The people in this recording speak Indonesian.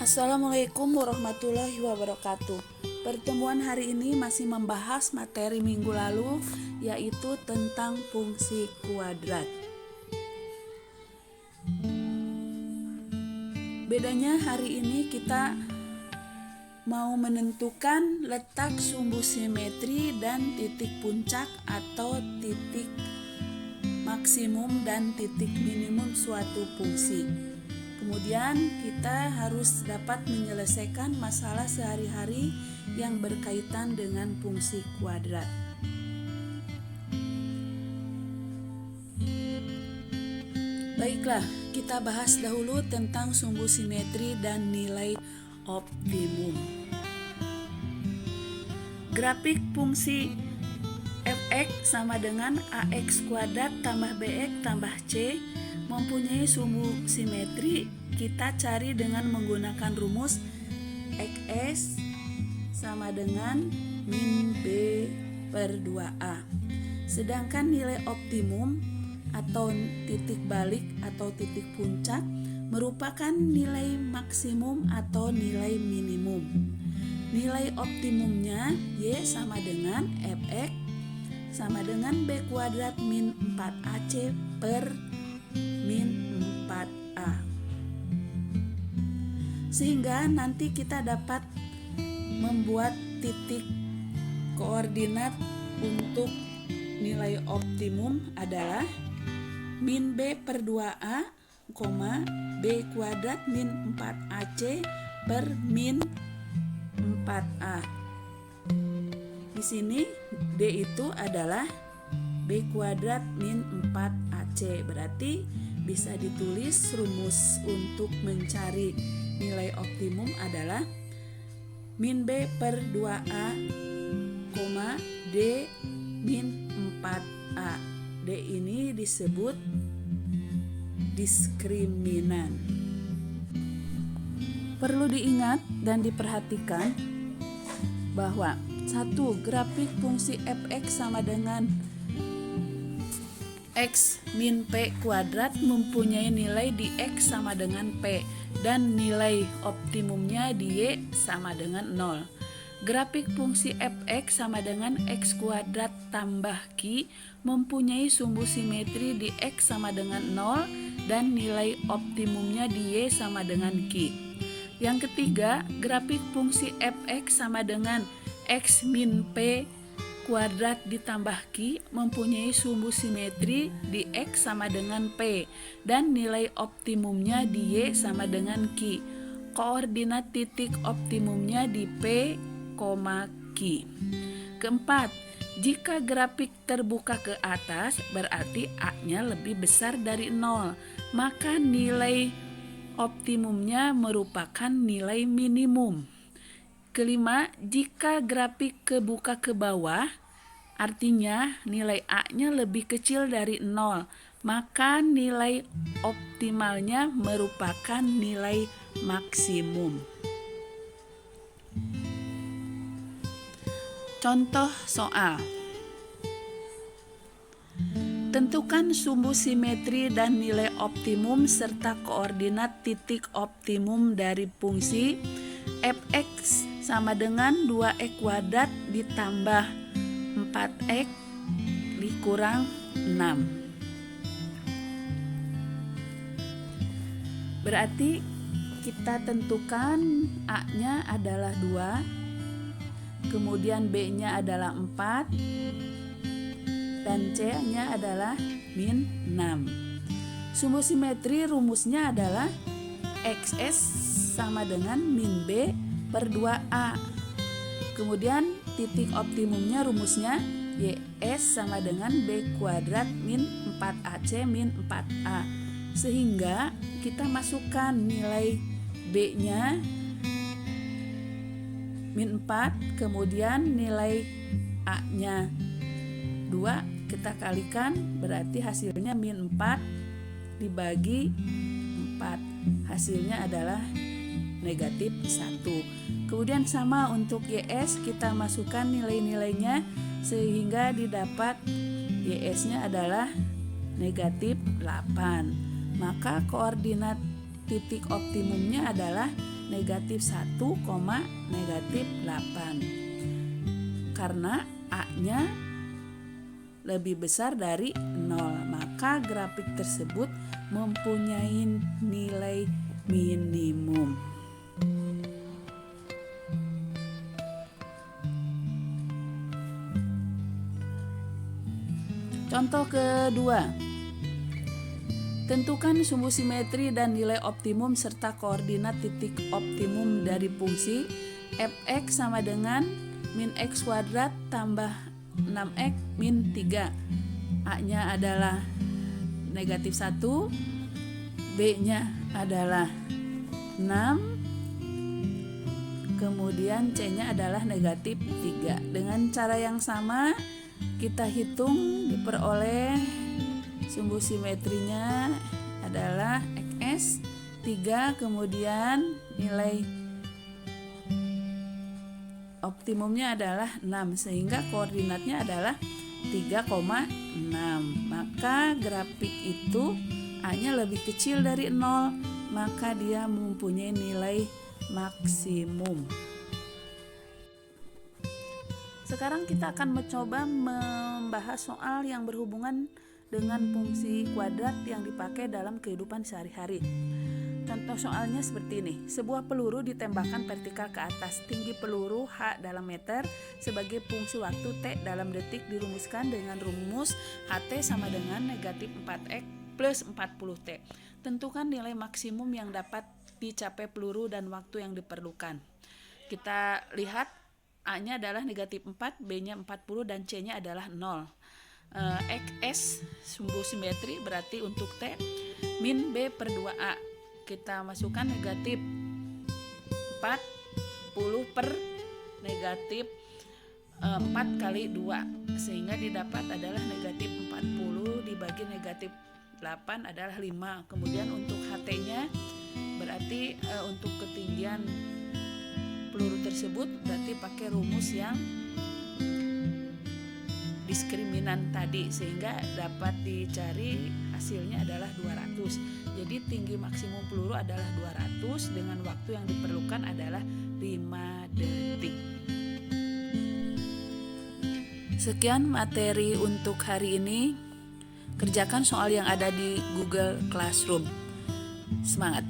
Assalamualaikum warahmatullahi wabarakatuh. Pertemuan hari ini masih membahas materi minggu lalu, yaitu tentang fungsi kuadrat. Bedanya hari ini kita mau menentukan letak sumbu simetri dan titik puncak atau titik maksimum dan titik minimum suatu fungsi. Kemudian kita harus dapat menyelesaikan masalah sehari-hari yang berkaitan dengan fungsi kuadrat. Baiklah, kita bahas dahulu tentang sumbu simetri dan nilai optimum. Grafik fungsi f(x) sama dengan ax kuadrat tambah bx tambah c mempunyai sumbu simetri. Kita cari dengan menggunakan rumus xs sama dengan min b per 2a. Sedangkan nilai optimum atau titik balik atau titik puncak merupakan nilai maksimum atau nilai minimum. Nilai optimumnya y sama dengan fx sama dengan b kuadrat min 4ac per min 4a. Sehingga nanti kita dapat membuat titik koordinat untuk nilai optimum adalah min b per 2a, b kuadrat min 4ac per min 4a. Di sini d itu adalah b kuadrat min 4ac. Berarti bisa ditulis rumus untuk mencari nilai optimum adalah min b per 2a, d min 4a. D ini disebut diskriminan. Perlu diingat dan diperhatikan bahwa satu, grafik fungsi fx sama dengan x min p kuadrat mempunyai nilai di x sama dengan p dan nilai optimumnya di y sama dengan 0. Grafik fungsi fx sama dengan x kuadrat tambah q mempunyai sumbu simetri di x sama dengan 0 dan nilai optimumnya di y sama dengan q. Yang ketiga, grafik fungsi fx sama dengan x min p kuadrat ditambah q mempunyai sumbu simetri di x sama dengan p dan nilai optimumnya di y sama dengan q. Koordinat titik optimumnya di p, q. Keempat, jika grafik terbuka ke atas berarti a-nya lebih besar dari 0, maka nilai optimumnya merupakan nilai minimum. Kelima, jika grafik kebuka ke bawah, artinya nilai A-nya lebih kecil dari 0, maka nilai optimalnya merupakan nilai maksimum. Contoh soal. Tentukan sumbu simetri dan nilai optimum serta koordinat titik optimum dari fungsi fx sama dengan 2x kuadrat ditambah 4x dikurang 6. Berarti kita tentukan A-nya adalah 2, kemudian B-nya adalah 4, dan C-nya adalah min 6. Sumbu simetri rumusnya adalah xs sama dengan min b per 2a. Kemudian titik optimumnya rumusnya ys sama dengan b kuadrat min 4ac min 4a. Sehingga kita masukkan nilai b-nya min 4, kemudian nilai a-nya 2, kita kalikan berarti hasilnya min 4 dibagi 4. Hasilnya adalah negatif 1. Kemudian sama untuk ys, kita masukkan nilai-nilainya sehingga didapat ys-nya adalah negatif 8. Maka koordinat titik optimumnya adalah negatif 1, negatif 8. Karena A-nya lebih besar dari 0, maka grafik tersebut mempunyai nilai minimum. Contoh kedua, tentukan sumbu simetri dan nilai optimum serta koordinat titik optimum dari fungsi f(x) sama dengan min x kuadrat tambah 6x min 3. A-nya adalah negatif 1, B-nya adalah 6, kemudian C-nya adalah negatif 3. Dengan cara yang sama kita hitung, diperoleh sumbu simetrinya adalah XS 3, kemudian nilai optimumnya adalah 6, sehingga koordinatnya adalah 3,6. Maka grafik itu A-nya lebih kecil dari 0, maka dia mempunyai nilai maksimum. Sekarang kita akan mencoba membahas soal yang berhubungan dengan fungsi kuadrat yang dipakai dalam kehidupan sehari-hari. Contoh soalnya seperti ini. Sebuah peluru ditembakkan vertikal ke atas. Tinggi peluru H dalam meter sebagai fungsi waktu T dalam detik dirumuskan dengan rumus HT sama dengan negatif 4X plus 40T. Tentukan nilai maksimum yang dapat dicapai peluru dan waktu yang diperlukan. Kita lihat A-nya adalah negatif 4, B-nya 40, dan C-nya adalah 0. XS sumbu simetri berarti untuk T min B per 2A. Kita masukkan negatif 40 per negatif 4 kali 2, sehingga didapat adalah negatif 40 dibagi negatif 8 adalah 5. Kemudian untuk HT-nya berarti untuk ketinggian peluru tersebut berarti pakai rumus yang diskriminan tadi, sehingga dapat dicari hasilnya adalah 200. Jadi tinggi maksimum peluru adalah 200 dengan waktu yang diperlukan adalah 5 detik. Sekian materi untuk hari ini. Kerjakan soal yang ada di Google Classroom. Semangat!